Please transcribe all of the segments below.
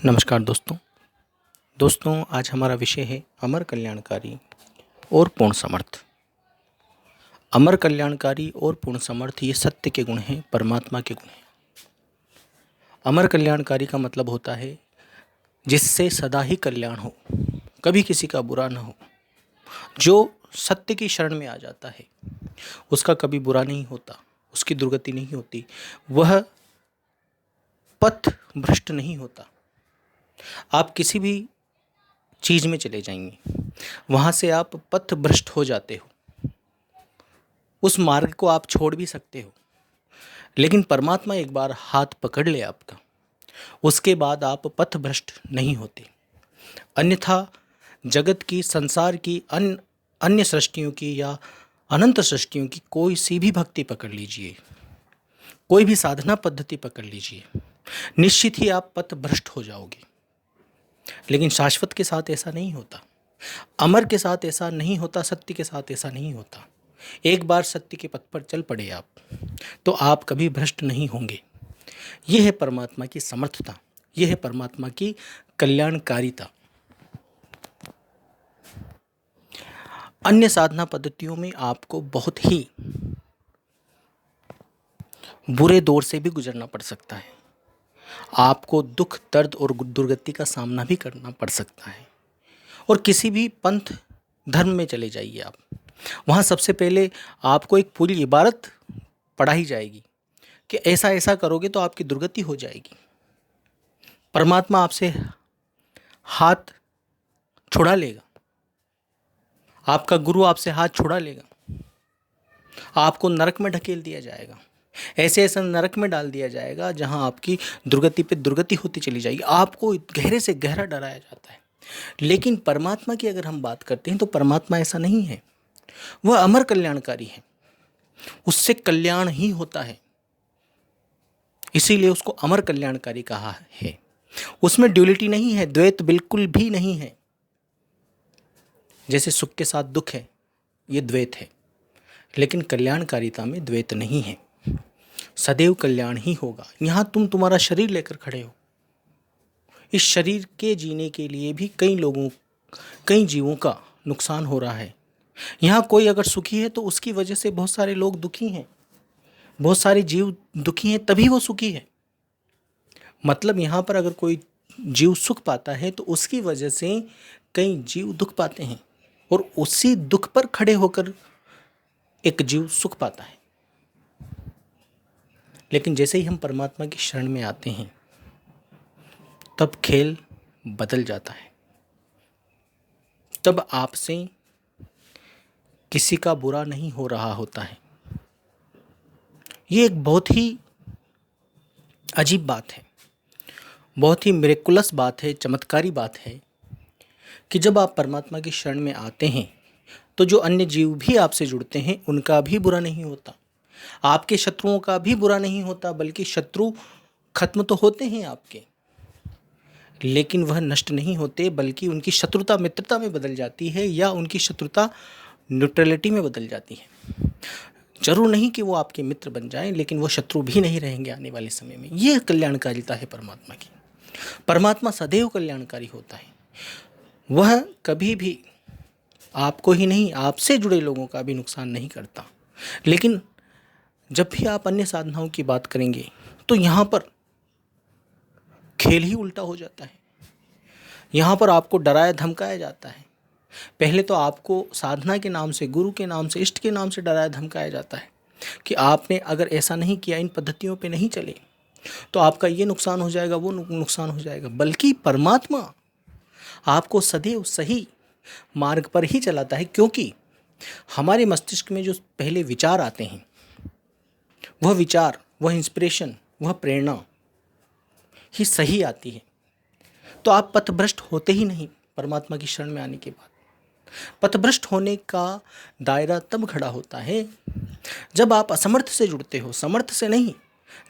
नमस्कार दोस्तों आज हमारा विषय है अमर कल्याणकारी और पूर्ण समर्थ। अमर कल्याणकारी और पूर्ण समर्थ ये सत्य के गुण हैं, परमात्मा के गुण हैं। अमर कल्याणकारी का मतलब होता है जिससे सदा ही कल्याण हो, कभी किसी का बुरा ना हो। जो सत्य की शरण में आ जाता है उसका कभी बुरा नहीं होता, उसकी दुर्गति नहीं होती, वह पथ भ्रष्ट नहीं होता। आप किसी भी चीज़ में चले जाएंगे, वहाँ से आप पथ भ्रष्ट हो जाते हो, उस मार्ग को आप छोड़ भी सकते हो, लेकिन परमात्मा एक बार हाथ पकड़ ले आपका, उसके बाद आप पथ भ्रष्ट नहीं होते। अन्यथा जगत की, संसार की, अन्य सृष्टियों की या अनंत सृष्टियों की कोई सी भी भक्ति पकड़ लीजिए, कोई भी साधना पद्धति पकड़ लीजिए, निश्चित ही आप पथ भ्रष्ट हो जाओगे। लेकिन शाश्वत के साथ ऐसा नहीं होता, अमर के साथ ऐसा नहीं होता, सत्य के साथ ऐसा नहीं होता। एक बार सत्य के पथ पर चल पड़े आप, तो आप कभी भ्रष्ट नहीं होंगे। यह है परमात्मा की समर्थता, यह है परमात्मा की कल्याणकारिता। अन्य साधना पद्धतियों में आपको बहुत ही बुरे दौर से भी गुजरना पड़ सकता है, आपको दुख, दर्द और दुर्गति का सामना भी करना पड़ सकता है। और किसी भी पंथ धर्म में चले जाइए आप, वहाँ सबसे पहले आपको एक पूरी इबारत पढ़ाई जाएगी कि ऐसा ऐसा करोगे तो आपकी दुर्गति हो जाएगी। परमात्मा आपसे हाथ छुड़ा लेगा, आपका गुरु आपसे हाथ छुड़ा लेगा, आपको नरक में ढकेल दिया जाएगा, ऐसे ऐसा नरक में डाल दिया जाएगा जहां आपकी दुर्गति पे दुर्गति होती चली जाएगी। आपको गहरे से गहरा डराया जाता है। लेकिन परमात्मा की अगर हम बात करते हैं तो परमात्मा ऐसा नहीं है, वह अमर कल्याणकारी है, उससे कल्याण ही होता है, इसीलिए उसको अमर कल्याणकारी कहा है। उसमें ड्यूलिटी नहीं है, द्वैत बिल्कुल भी नहीं है। जैसे सुख के साथ दुख है, ये द्वैत है, लेकिन कल्याणकारिता में द्वैत नहीं है, सदैव कल्याण ही होगा। यहां तुम तुम्हारा शरीर लेकर खड़े हो, इस शरीर के जीने के लिए भी कई जीवों का नुकसान हो रहा है। यहाँ कोई अगर सुखी है तो उसकी वजह से बहुत सारे लोग दुखी हैं, बहुत सारे जीव दुखी हैं, तभी वो सुखी है। मतलब यहाँ पर अगर कोई जीव सुख पाता है तो उसकी वजह से कई जीव दुख पाते हैं, और उसी दुख पर खड़े होकर एक जीव सुख पाता है। लेकिन जैसे ही हम परमात्मा की शरण में आते हैं तब खेल बदल जाता है, तब आपसे किसी का बुरा नहीं हो रहा होता है। ये एक बहुत ही अजीब बात है, बहुत ही मिरेकुलस बात है, चमत्कारी बात है कि जब आप परमात्मा की शरण में आते हैं तो जो अन्य जीव भी आपसे जुड़ते हैं उनका भी बुरा नहीं होता, आपके शत्रुओं का भी बुरा नहीं होता, बल्कि शत्रु खत्म तो होते हैं आपके, लेकिन वह नष्ट नहीं होते, बल्कि उनकी शत्रुता मित्रता में बदल जाती है, या उनकी शत्रुता न्यूट्रलिटी में बदल जाती है। जरूर नहीं कि वो आपके मित्र बन जाएं, लेकिन वो शत्रु भी नहीं रहेंगे आने वाले समय में। यह कल्याणकारिता है परमात्मा की। परमात्मा सदैव कल्याणकारी होता है, वह कभी भी आपको ही नहीं, आपसे जुड़े लोगों का भी नुकसान नहीं करता। लेकिन जब भी आप अन्य साधनाओं की बात करेंगे तो यहाँ पर खेल ही उल्टा हो जाता है। यहाँ पर आपको डराया धमकाया जाता है। पहले तो आपको साधना के नाम से, गुरु के नाम से, इष्ट के नाम से डराया धमकाया जाता है कि आपने अगर ऐसा नहीं किया, इन पद्धतियों पे नहीं चले तो आपका ये नुकसान हो जाएगा, वो नुकसान हो जाएगा। बल्कि परमात्मा आपको सदैव सही मार्ग पर ही चलाता है, क्योंकि हमारे मस्तिष्क में जो पहले विचार आते हैं, वह विचार, वह इंस्पिरेशन, वह प्रेरणा ही सही आती है। तो आप पथभ्रष्ट होते ही नहीं परमात्मा की शरण में आने के बाद। पथभ्रष्ट होने का दायरा तब खड़ा होता है जब आप असमर्थ से जुड़ते हो, समर्थ से नहीं।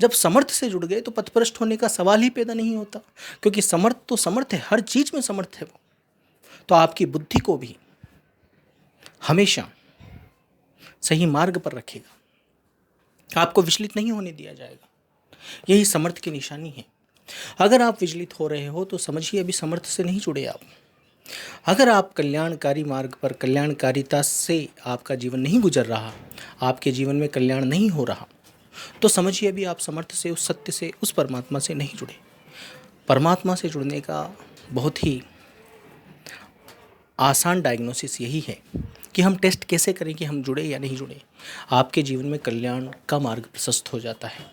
जब समर्थ से जुड़ गए तो पथभ्रष्ट होने का सवाल ही पैदा नहीं होता, क्योंकि समर्थ तो समर्थ है, हर चीज में समर्थ है वो। तो आपकी बुद्धि को भी हमेशा सही मार्ग पर रखेगा, आपको विचलित नहीं होने दिया जाएगा। यही समर्थ की निशानी है। अगर आप विचलित हो रहे हो तो समझिए अभी समर्थ से नहीं जुड़े आप। अगर आप कल्याणकारी मार्ग पर, कल्याणकारिता से आपका जीवन नहीं गुजर रहा, आपके जीवन में कल्याण नहीं हो रहा, तो समझिए अभी आप समर्थ से, उस सत्य से, उस परमात्मा से नहीं जुड़े। परमात्मा से जुड़ने का बहुत ही आसान डायग्नोसिस यही है कि हम टेस्ट कैसे करें कि हम जुड़े या नहीं जुड़े। आपके जीवन में कल्याण का मार्ग प्रशस्त हो जाता है।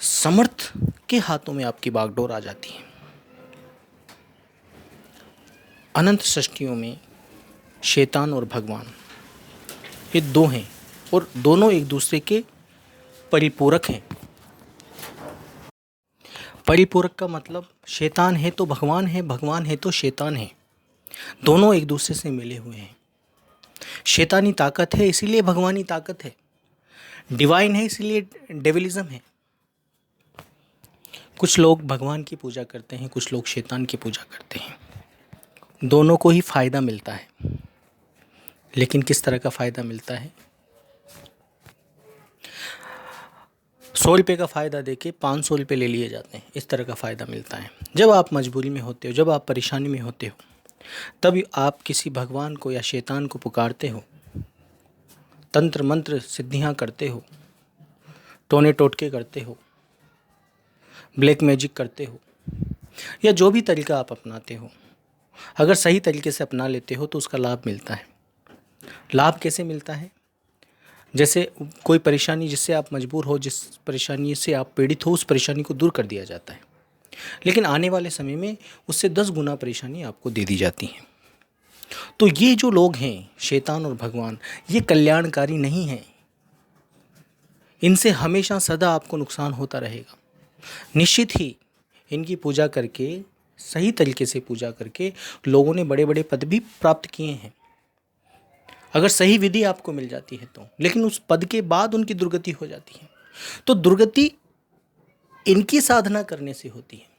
समर्थ के हाथों में आपकी बागडोर आ जाती है। अनंत सृष्टियों में शैतान और भगवान ये दो हैं और दोनों एक दूसरे के परिपूरक हैं। परिपूरक का मतलब शैतान है तो भगवान है, भगवान है तो शैतान है। दोनों एक दूसरे से मिले हुए हैं। शैतानी ताकत है इसीलिए भगवानी ताकत है, डिवाइन है इसीलिए डेविलिज्म है। कुछ लोग भगवान की पूजा करते हैं, कुछ लोग शैतान की पूजा करते हैं। दोनों को ही फायदा मिलता है, लेकिन किस तरह का फायदा मिलता है? 100 रुपये का फ़ायदा देके 500 रुपये ले लिए जाते हैं, इस तरह का फ़ायदा मिलता है। जब आप मजबूरी में होते हो, जब आप परेशानी में होते हो, तब आप किसी भगवान को या शैतान को पुकारते हो, तंत्र मंत्र सिद्धियाँ करते हो, टोने टोटके करते हो, ब्लैक मैजिक करते हो, या जो भी तरीका आप अपनाते हो, अगर सही तरीके से अपना लेते हो तो उसका लाभ मिलता है। लाभ कैसे मिलता है? जैसे कोई परेशानी जिससे आप मजबूर हो, जिस परेशानी से आप पीड़ित हो, उस परेशानी को दूर कर दिया जाता है, लेकिन आने वाले समय में उससे 10 गुना परेशानी आपको दे दी जाती है। तो ये जो लोग हैं, शैतान और भगवान, ये कल्याणकारी नहीं हैं। इनसे हमेशा सदा आपको नुकसान होता रहेगा। निश्चित ही इनकी पूजा करके, सही तरीके से पूजा करके लोगों ने बड़े बड़े पद भी प्राप्त किए हैं, अगर सही विधि आपको मिल जाती है तो। लेकिन उस पद के बाद उनकी दुर्गति हो जाती है। तो दुर्गति इनकी साधना करने से होती है।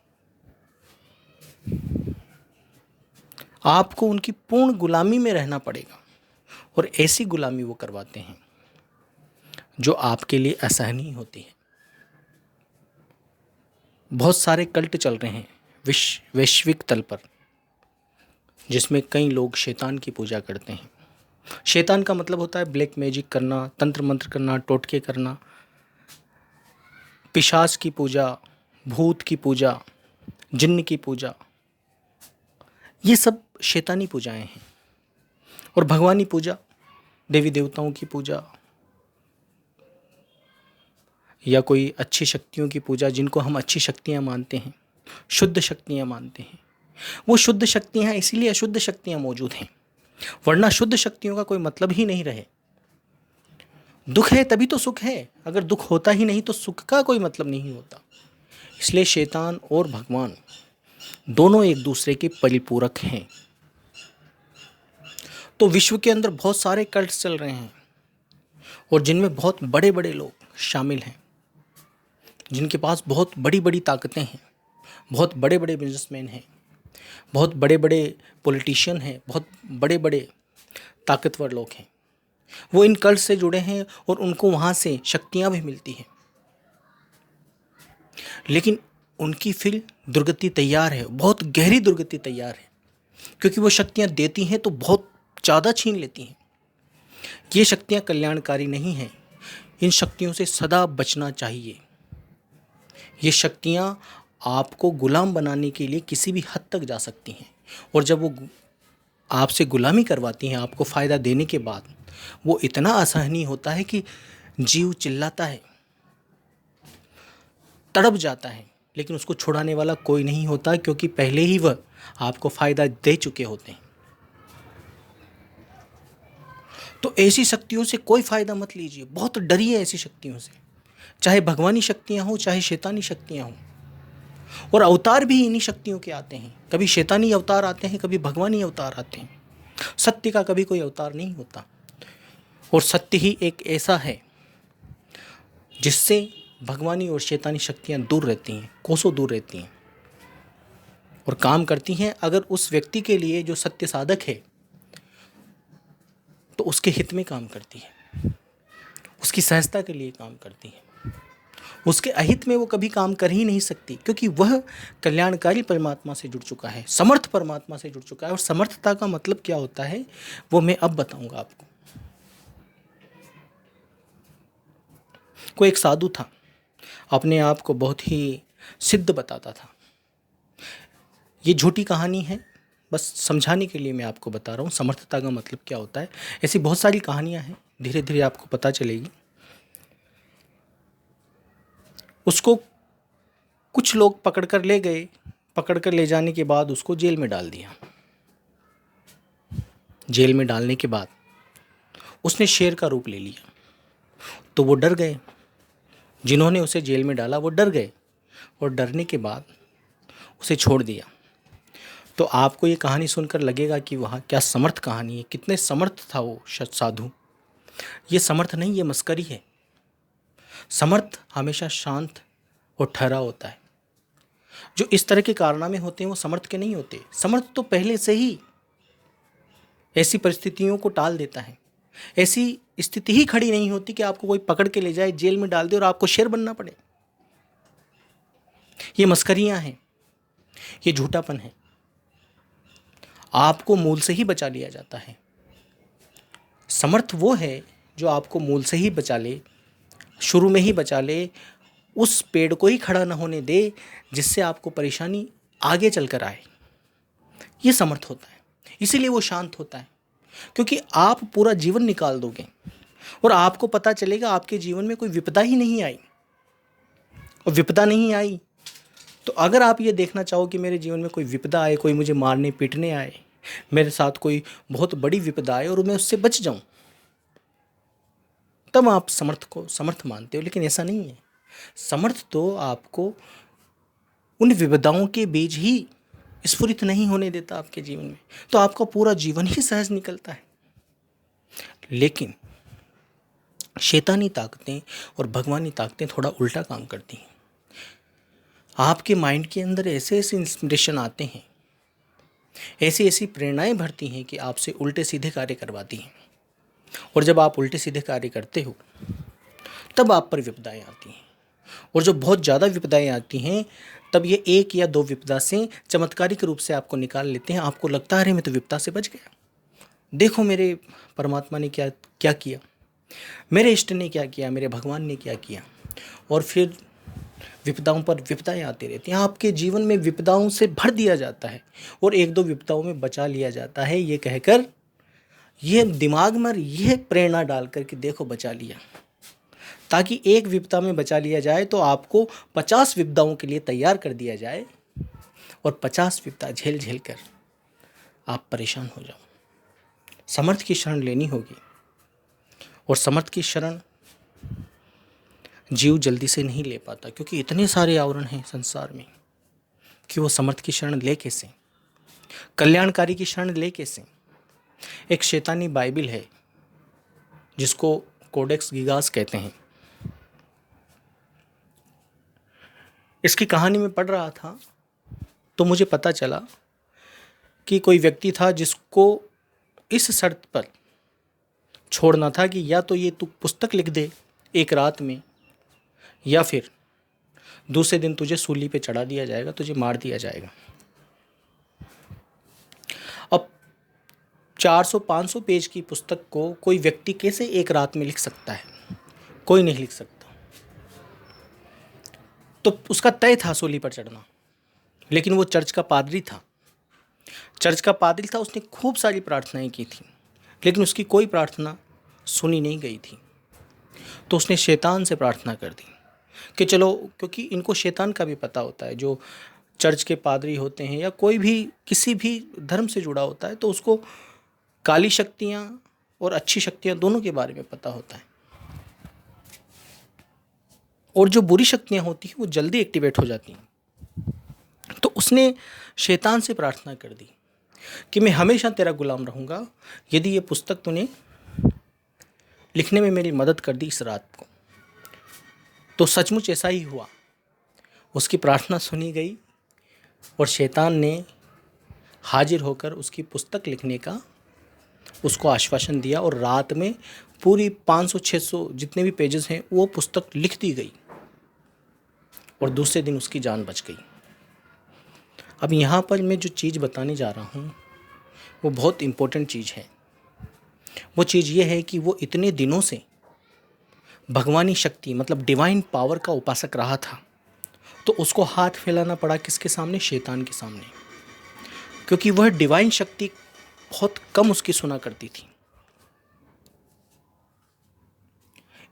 आपको उनकी पूर्ण गुलामी में रहना पड़ेगा, और ऐसी गुलामी वो करवाते हैं जो आपके लिए असहनीय होती है। बहुत सारे कल्ट चल रहे हैं वैश्विक तल पर, जिसमें कई लोग शैतान की पूजा करते हैं। शैतान का मतलब होता है ब्लैक मैजिक करना, तंत्र मंत्र करना, टोटके करना, पिशाच की पूजा, भूत की पूजा, जिन्न की पूजा, ये सब शैतानी पूजाएं हैं। और भगवानी पूजा, देवी देवताओं की पूजा, या कोई अच्छी शक्तियों की पूजा, जिनको हम अच्छी शक्तियां मानते हैं, शुद्ध शक्तियां मानते हैं, वो शुद्ध शक्तियां हैं इसीलिए अशुद्ध शक्तियां मौजूद हैं, वरना शुद्ध शक्तियों का कोई मतलब ही नहीं रहे। दुख है तभी तो सुख है, अगर दुख होता ही नहीं तो सुख का कोई मतलब नहीं होता। इसलिए शैतान और भगवान दोनों एक दूसरे के परिपूरक हैं। तो विश्व के अंदर बहुत सारे कल्ट चल रहे हैं, और जिनमें बहुत बड़े बड़े लोग शामिल हैं, जिनके पास बहुत बड़ी बड़ी ताकतें हैं, बहुत बड़े बड़े बिजनेसमैन हैं, बहुत बड़े बड़े पॉलिटिशियन हैं, बहुत बड़े बड़े ताकतवर लोग हैं। वो इन कल्ट से जुड़े हैं और उनको वहाँ से शक्तियाँ भी मिलती हैं, लेकिन उनकी फिर दुर्गति तैयार है, बहुत गहरी दुर्गति तैयार है, क्योंकि वो शक्तियाँ देती हैं तो बहुत ज़्यादा छीन लेती हैं। ये शक्तियाँ कल्याणकारी नहीं हैं। इन शक्तियों से सदा बचना चाहिए। ये शक्तियाँ आपको गुलाम बनाने के लिए किसी भी हद तक जा सकती हैं, और जब वो आपसे गुलामी करवाती हैं, आपको फ़ायदा देने के बाद, वो इतना असहनीय होता है कि जीव चिल्लाता है, तड़प जाता है, लेकिन उसको छुड़ाने वाला कोई नहीं होता, क्योंकि पहले ही वह आपको फ़ायदा दे चुके होते हैं। तो ऐसी शक्तियों से कोई फ़ायदा मत लीजिए, बहुत डरिए ऐसी शक्तियों से, चाहे भगवानी शक्तियाँ हों, चाहे शैतानी शक्तियाँ हों। और अवतार भी इन्हीं शक्तियों के आते हैं, कभी शैतानी अवतार आते हैं, कभी भगवानी अवतार आते हैं। सत्य का कभी कोई अवतार नहीं होता, और सत्य ही एक ऐसा है जिससे भगवानी और शैतानी शक्तियाँ दूर रहती हैं, कोसों दूर रहती हैं, और काम करती हैं अगर उस व्यक्ति के लिए जो सत्य साधक है, तो उसके हित में काम करती है, उसकी सहजता के लिए काम करती है, उसके अहित में वो कभी काम कर ही नहीं सकती, क्योंकि वह कल्याणकारी परमात्मा से जुड़ चुका है, समर्थ परमात्मा से जुड़ चुका है। और समर्थता का मतलब क्या होता है वो मैं अब बताऊंगा आपको। कोई एक साधु था, अपने आप को बहुत ही सिद्ध बताता था। ये झूठी कहानी है, बस समझाने के लिए मैं आपको बता रहा हूँ समर्थता का मतलब क्या होता है। ऐसी बहुत सारी कहानियाँ हैं, धीरे धीरे आपको पता चलेगी। उसको कुछ लोग पकड़ कर ले गए, पकड़ कर ले जाने के बाद उसको जेल में डाल दिया। जेल में डालने के बाद उसने शेर का रूप ले लिया, तो वो डर गए। जिन्होंने उसे जेल में डाला वो डर गए, और डरने के बाद उसे छोड़ दिया। तो आपको ये कहानी सुनकर लगेगा कि वहाँ क्या समर्थ कहानी है, कितने समर्थ था वो साधु। ये समर्थ नहीं, ये मस्करी है। समर्थ हमेशा शांत और ठहरा होता है। जो इस तरह के कारनामे होते हैं वो समर्थ के नहीं होते। समर्थ तो पहले से ही ऐसी परिस्थितियों को टाल देता है। ऐसी स्थिति ही खड़ी नहीं होती कि आपको कोई पकड़ के ले जाए, जेल में डाल दे और आपको शेर बनना पड़े। ये मस्करियां हैं, ये झूठापन है। आपको मूल से ही बचा लिया जाता है। समर्थ वो है जो आपको मूल से ही बचा ले, शुरू में ही बचा ले, उस पेड़ को ही खड़ा न होने दे जिससे आपको परेशानी आगे चलकर आए। ये समर्थ होता है। इसीलिए वो शांत होता है, क्योंकि आप पूरा जीवन निकाल दोगे और आपको पता चलेगा आपके जीवन में कोई विपदा ही नहीं आई। और विपदा नहीं आई तो अगर आप ये देखना चाहो कि मेरे जीवन में कोई विपदा आए, कोई मुझे मारने पीटने आए, मेरे साथ कोई बहुत बड़ी विपदा आए और मैं उससे बच जाऊं, तब आप समर्थ को समर्थ मानते हो। लेकिन ऐसा नहीं है। समर्थ तो आपको उन विपदाओं के बीच ही स्फुरित नहीं होने देता आपके जीवन में, तो आपका पूरा जीवन ही सहज निकलता है। लेकिन शैतानी ताकतें और भगवानी ताकतें थोड़ा उल्टा काम करती हैं। आपके माइंड के अंदर ऐसे ऐसे इंस्पिरेशन आते हैं, ऐसी ऐसी प्रेरणाएं भरती हैं कि आपसे उल्टे सीधे कार्य करवाती हैं। और जब आप उल्टे सीधे कार्य करते हो तब आप पर विपदाएं आती हैं। और जब बहुत ज़्यादा विपदाएं आती हैं तब ये एक या दो विपदा से चमत्कारिक रूप से आपको निकाल लेते हैं। आपको लगता है अरे मैं तो विपदा से बच गया, देखो मेरे परमात्मा ने क्या क्या किया, मेरे इष्ट ने क्या किया, मेरे भगवान ने क्या किया। और फिर विपदाओं पर विपदाएं आती रहती हैं। आपके जीवन में विपदाओं से भर दिया जाता है और एक दो विपदाओं में बचा लिया जाता है, ये कहकर, ये दिमाग में यह प्रेरणा डालकर कि देखो बचा लिया। ताकि एक विपदा में बचा लिया जाए तो आपको 50 विपदाओं के लिए तैयार कर दिया जाए और 50 विपदा झेल झेल कर आप परेशान हो जाओ। समर्थ की शरण लेनी होगी, और समर्थ की शरण जीव जल्दी से नहीं ले पाता, क्योंकि इतने सारे आवरण हैं संसार में कि वो समर्थ की शरण ले कैसे, कल्याणकारी की शरण ले कैसे। एक शैतानी बाइबिल है जिसको कोडेक्स गिगास कहते हैं। इसकी कहानी में पढ़ रहा था तो मुझे पता चला कि कोई व्यक्ति था जिसको इस शर्त पर छोड़ना था कि या तो ये तू पुस्तक लिख दे एक रात में, या फिर दूसरे दिन तुझे सूली पे चढ़ा दिया जाएगा, तुझे मार दिया जाएगा। अब 400-500 पेज की पुस्तक को कोई व्यक्ति कैसे एक रात में लिख सकता है? कोई नहीं लिख सकता। तो उसका तय था सूली पर चढ़ना। लेकिन वो चर्च का पादरी था। चर्च का पादरी था, उसने खूब सारी प्रार्थनाएं की थी, लेकिन उसकी कोई प्रार्थना सुनी नहीं गई थी। तो उसने शैतान से प्रार्थना कर दी कि चलो, क्योंकि इनको शैतान का भी पता होता है, जो चर्च के पादरी होते हैं या कोई भी किसी भी धर्म से जुड़ा होता है, तो उसको काली शक्तियाँ और अच्छी शक्तियाँ दोनों के बारे में पता होता है। और जो बुरी शक्तियाँ होती हैं वो जल्दी एक्टिवेट हो जाती हैं। तो उसने शैतान से प्रार्थना कर दी कि मैं हमेशा तेरा गुलाम रहूँगा यदि ये पुस्तक तूने लिखने में मेरी मदद कर दी इस रात को। तो सचमुच ऐसा ही हुआ। उसकी प्रार्थना सुनी गई और शैतान ने हाजिर होकर उसकी पुस्तक लिखने का उसको आश्वासन दिया, और रात में पूरी 500-600 जितने भी पेजेस हैं वो पुस्तक लिख दी गई। और दूसरे दिन उसकी जान बच गई। अब यहाँ पर मैं जो चीज़ बताने जा रहा हूँ वो बहुत इम्पोर्टेंट चीज़ है। वो चीज़ ये है कि वो इतने दिनों से भगवानी शक्ति मतलब डिवाइन पावर का उपासक रहा था, तो उसको हाथ फैलाना पड़ा किसके सामने? शैतान के सामने, क्योंकि वह डिवाइन शक्ति बहुत कम उसकी सुना करती थी।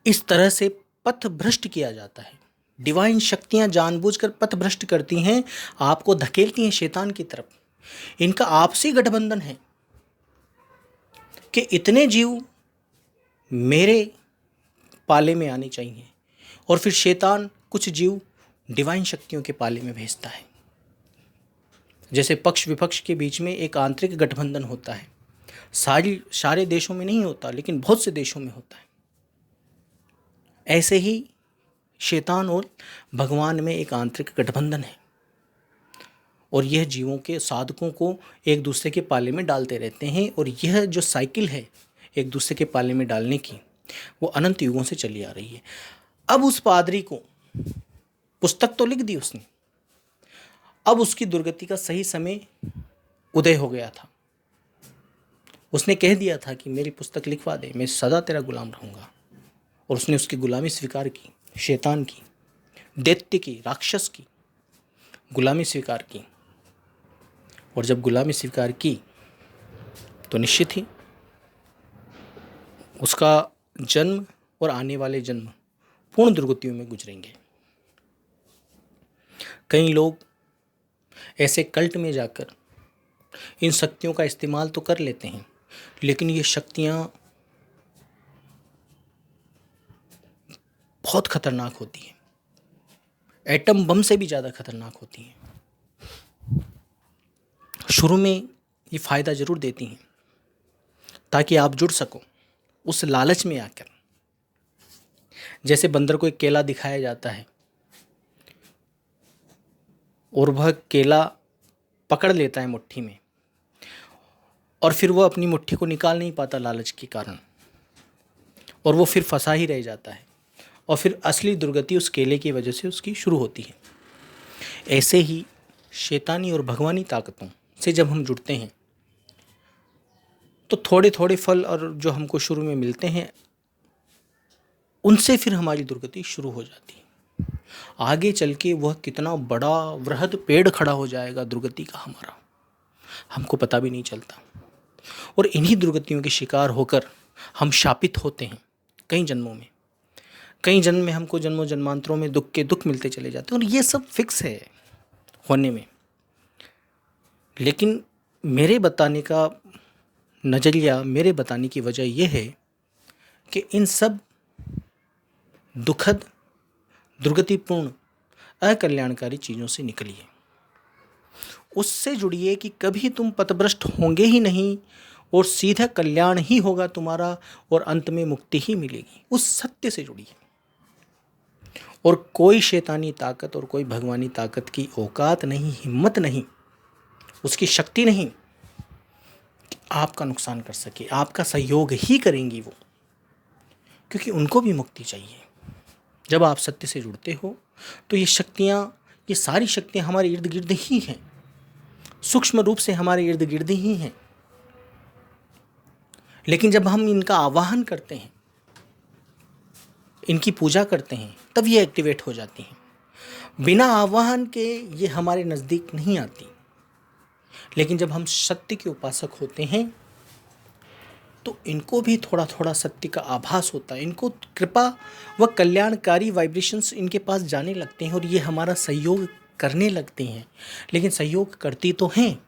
इस तरह से पथ भ्रष्ट किया जाता है। डिवाइन शक्तियां जानबूझकर पथ भ्रष्ट करती हैं, आपको धकेलती हैं शैतान की तरफ। इनका आपसी गठबंधन है कि इतने जीव मेरे पाले में आने चाहिए, और फिर शैतान कुछ जीव डिवाइन शक्तियों के पाले में भेजता है। जैसे पक्ष विपक्ष के बीच में एक आंतरिक गठबंधन होता है। सारे देशों में नहीं होता, लेकिन बहुत से देशों में होता है। ऐसे ही शैतान और भगवान में एक आंतरिक गठबंधन है, और यह जीवों के साधकों को एक दूसरे के पाले में डालते रहते हैं। और यह जो साइकिल है एक दूसरे के पाले में डालने की, वो अनंत युगों से चली आ रही है। अब उस पादरी को पुस्तक तो लिख दी उसने, अब उसकी दुर्गति का सही समय उदय हो गया था। उसने कह दिया था कि मेरी पुस्तक लिखवा दे, मैं सदा तेरा गुलाम रहूँगा। और उसने उसकी गुलामी स्वीकार की, शैतान की, दैत्य की, राक्षस की गुलामी स्वीकार की। और जब गुलामी स्वीकार की तो निश्चित ही उसका जन्म और आने वाले जन्म पूर्ण दुर्गतियों में गुजरेंगे। कई लोग ऐसे कल्ट में जाकर इन शक्तियों का इस्तेमाल तो कर लेते हैं, लेकिन ये शक्तियाँ बहुत खतरनाक होती हैं, एटम बम से भी ज़्यादा खतरनाक होती हैं। शुरू में ये फ़ायदा ज़रूर देती हैं ताकि आप जुड़ सको उस लालच में आकर। जैसे बंदर को एक केला दिखाया जाता है और वह केला पकड़ लेता है मुट्ठी में, और फिर वह अपनी मुट्ठी को निकाल नहीं पाता लालच के कारण, और वो फिर फंसा ही रह जाता है, और फिर असली दुर्गति उस केले की वजह से उसकी शुरू होती है। ऐसे ही शैतानी और भगवानी ताकतों से जब हम जुड़ते हैं तो थोड़े थोड़े फल और जो हमको शुरू में मिलते हैं उनसे फिर हमारी दुर्गति शुरू हो जाती है। आगे चल के वह कितना बड़ा वृहद पेड़ खड़ा हो जाएगा दुर्गति का हमारा, हमको पता भी नहीं चलता। और इन्हीं दुर्गतियों के शिकार होकर हम शापित होते हैं कई जन्मों में। कई जन्म में हमको जन्मों जन्मांतरों में दुख के दुख मिलते चले जाते हैं, और ये सब फिक्स है होने में। लेकिन मेरे बताने का नज़रिया, मेरे बताने की वजह यह है कि इन सब दुखद, दुर्गतिपूर्ण, अकल्याणकारी चीज़ों से निकलिए, उससे जुड़िए कि कभी तुम पथभ्रष्ट होंगे ही नहीं, और सीधा कल्याण ही होगा तुम्हारा, और अंत में मुक्ति ही मिलेगी। उस सत्य से जुड़िए। और कोई शैतानी ताकत और कोई भगवानी ताकत की औकात नहीं, हिम्मत नहीं, उसकी शक्ति नहीं कि आपका नुकसान कर सके। आपका सहयोग ही करेंगी वो, क्योंकि उनको भी मुक्ति चाहिए। जब आप सत्य से जुड़ते हो तो ये शक्तियाँ, ये सारी शक्तियाँ हमारे इर्द गिर्द ही हैं, सूक्ष्म रूप से हमारे इर्द गिर्द ही हैं। लेकिन जब हम इनका आवाहन करते हैं, इनकी पूजा करते हैं, तब ये एक्टिवेट हो जाती हैं। बिना आवाहन के ये हमारे नज़दीक नहीं आती। लेकिन जब हम सत्य के उपासक होते हैं तो इनको भी थोड़ा थोड़ा सत्य का आभास होता है। इनको कृपा व कल्याणकारी वाइब्रेशंस इनके पास जाने लगते हैं, और ये हमारा सहयोग करने लगते हैं। लेकिन सहयोग करती तो हैं,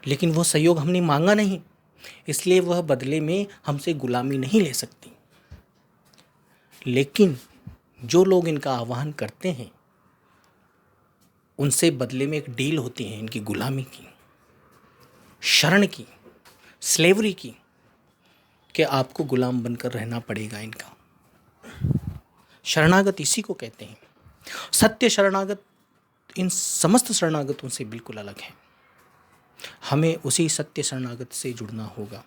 लेकिन वो सहयोग हमने मांगा नहीं, इसलिए वह बदले में हमसे गुलामी नहीं ले सकती। लेकिन जो लोग इनका आह्वान करते हैं उनसे बदले में एक डील होती है, इनकी गुलामी की, शरण की, स्लेवरी की, कि आपको गुलाम बनकर रहना पड़ेगा इनका। शरणागत इसी को कहते हैं। सत्य शरणागत इन समस्त शरणागतों से बिल्कुल अलग है। हमें उसी सत्य शरणागत से जुड़ना होगा,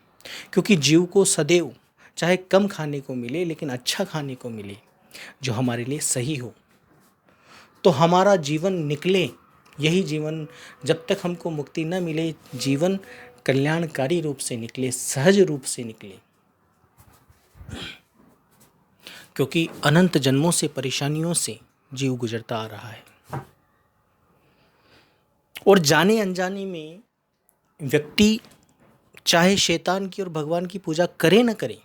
क्योंकि जीव को सदैव चाहे कम खाने को मिले, लेकिन अच्छा खाने को मिले जो हमारे लिए सही हो, तो हमारा जीवन निकले, यही जीवन जब तक हमको मुक्ति न मिले, जीवन कल्याणकारी रूप से निकले, सहज रूप से निकले। क्योंकि अनंत जन्मों से परेशानियों से जीव गुजरता आ रहा है, और जाने अनजाने में व्यक्ति चाहे शैतान की और भगवान की पूजा करे न करे,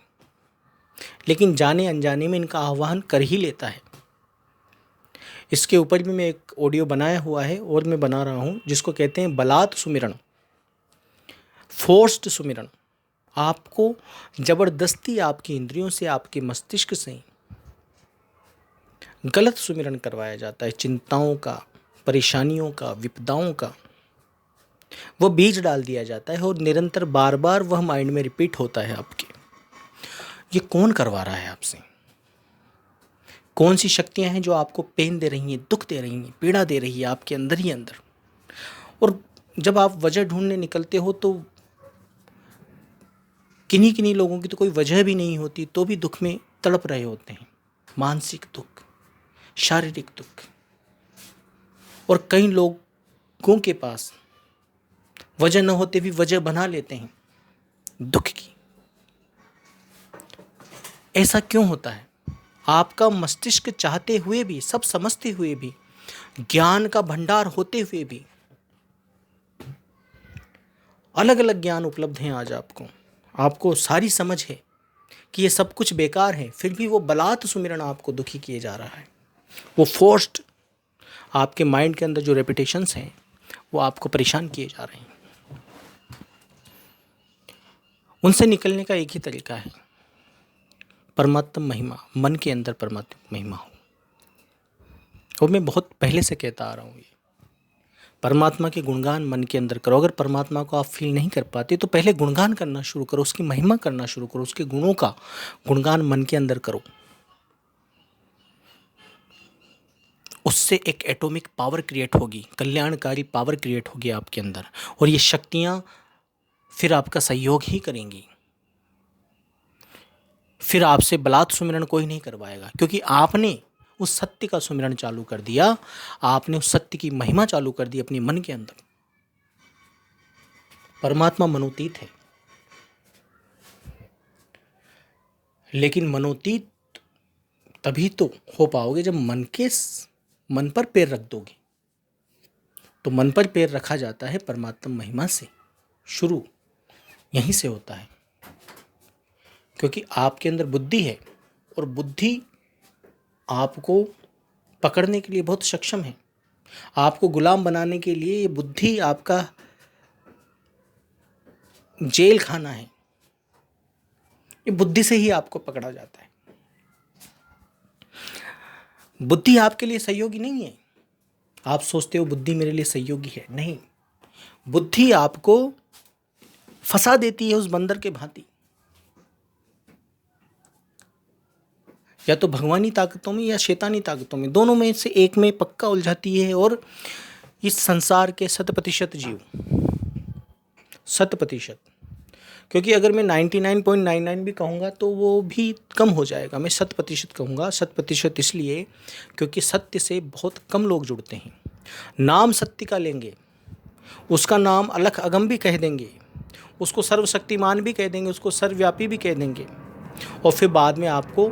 लेकिन जाने अनजाने में इनका आह्वान कर ही लेता है। इसके ऊपर भी मैं एक ऑडियो बनाया हुआ है और मैं बना रहा हूँ, जिसको कहते हैं बलात् सुमिरन, फोर्स्ड सुमिरन। आपको जबरदस्ती आपकी इंद्रियों से, आपके मस्तिष्क से गलत सुमिरन करवाया जाता है, चिंताओं का, परेशानियों का, विपदाओं का वो बीज डाल दिया जाता है, और निरंतर बार बार वह माइंड में रिपीट होता है आपके। ये कौन करवा रहा है आपसे? कौन सी शक्तियां हैं जो आपको पेन दे रही हैं, दुख दे रही हैं, पीड़ा दे रही है आपके अंदर ही अंदर? और जब आप वजह ढूंढने निकलते हो तो किन्हीं किन्हीं लोगों की तो कोई वजह भी नहीं होती, तो भी दुख में तड़प रहे होते हैं। मानसिक दुख, शारीरिक दुख। और कई लोगों के पास वजह न होते भी वजह बना लेते हैं दुख की। ऐसा क्यों होता है? आपका मस्तिष्क चाहते हुए भी, सब समझते हुए भी, ज्ञान का भंडार होते हुए भी, अलग अलग ज्ञान उपलब्ध हैं आज आपको सारी समझ है कि ये सब कुछ बेकार है, फिर भी वो बलात् सुमिरन आपको दुखी किए जा रहा है। वो फोर्स्ड आपके माइंड के अंदर जो रेपिटेशंस हैं वो आपको परेशान किए जा रहे हैं। उनसे निकलने का एक ही तरीका है, परमात्म महिमा, मन के अंदर परमात्म महिमा हो। और मैं बहुत पहले से कहता आ रहा हूँ, ये परमात्मा के गुणगान मन के अंदर करो। अगर परमात्मा को आप फील नहीं कर पाते तो पहले गुणगान करना शुरू करो, उसकी महिमा करना शुरू करो, उसके गुणों का गुणगान मन के अंदर करो। उससे एक एटॉमिक पावर क्रिएट होगी, कल्याणकारी पावर क्रिएट होगी आपके अंदर, और ये शक्तियाँ फिर आपका सहयोग ही करेंगी। फिर आपसे बलात् सुमिरन कोई नहीं करवाएगा, क्योंकि आपने उस सत्य का सुमिरन चालू कर दिया, आपने उस सत्य की महिमा चालू कर दी अपने मन के अंदर। परमात्मा मनोतीत है, लेकिन मनोतीत तभी तो हो पाओगे जब मन पर पैर रख दोगे। तो मन पर पैर रखा जाता है परमात्मा महिमा से, शुरू यहीं से होता है। क्योंकि आपके अंदर बुद्धि है, और बुद्धि आपको पकड़ने के लिए बहुत सक्षम है। आपको गुलाम बनाने के लिए ये बुद्धि आपका जेल खाना है। ये बुद्धि से ही आपको पकड़ा जाता है। बुद्धि आपके लिए सहयोगी नहीं है। आप सोचते हो बुद्धि मेरे लिए सहयोगी है, नहीं। बुद्धि आपको फंसा देती है उस बंदर के भांति, या तो भगवानी ताकतों में या शैतानी ताकतों में, दोनों में से एक में पक्का उलझाती है। और इस संसार के 100% जीव, 100%, क्योंकि अगर मैं 99.99 भी कहूँगा तो वो भी कम हो जाएगा, मैं 100% कहूँगा। 100% इसलिए क्योंकि सत्य से बहुत कम लोग जुड़ते हैं। नाम सत्य का लेंगे, उसका नाम अलख अगम भी कह देंगे, उसको सर्वशक्तिमान भी कह देंगे, उसको सर्वव्यापी भी कह देंगे, और फिर बाद में आपको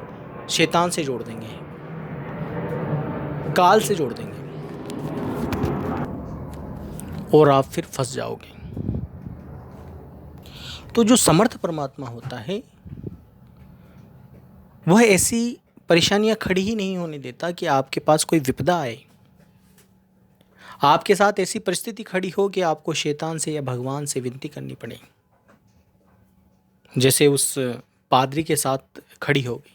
शैतान से जोड़ देंगे, काल से जोड़ देंगे, और आप फिर फंस जाओगे। तो जो समर्थ परमात्मा होता है वह ऐसी परेशानियां खड़ी ही नहीं होने देता कि आपके पास कोई विपदा आए, आपके साथ ऐसी परिस्थिति खड़ी हो कि आपको शैतान से या भगवान से विनती करनी पड़े, जैसे उस पादरी के साथ खड़ी हो गई।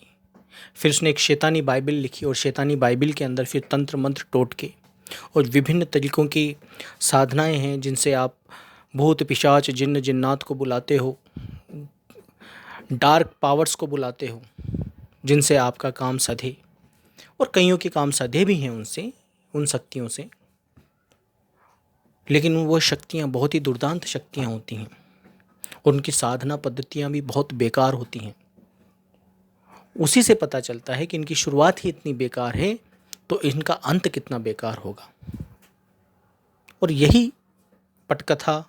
फिर उसने एक शैतानी बाइबल लिखी, और शैतानी बाइबल के अंदर फिर तंत्र मंत्र टोटके और विभिन्न तरीक़ों की साधनाएं हैं जिनसे आप भूत पिशाच जिन्न जिन्नात को बुलाते हो, डार्क पावर्स को बुलाते हो, जिनसे आपका काम सधे। और कईयों के काम सधे भी हैं उनसे, उन शक्तियों से, लेकिन वो शक्तियाँ बहुत ही दुर्दांत शक्तियाँ होती हैं, और उनकी साधना पद्धतियाँ भी बहुत बेकार होती हैं। उसी से पता चलता है कि इनकी शुरुआत ही इतनी बेकार है, तो इनका अंत कितना बेकार होगा। और यही पटकथा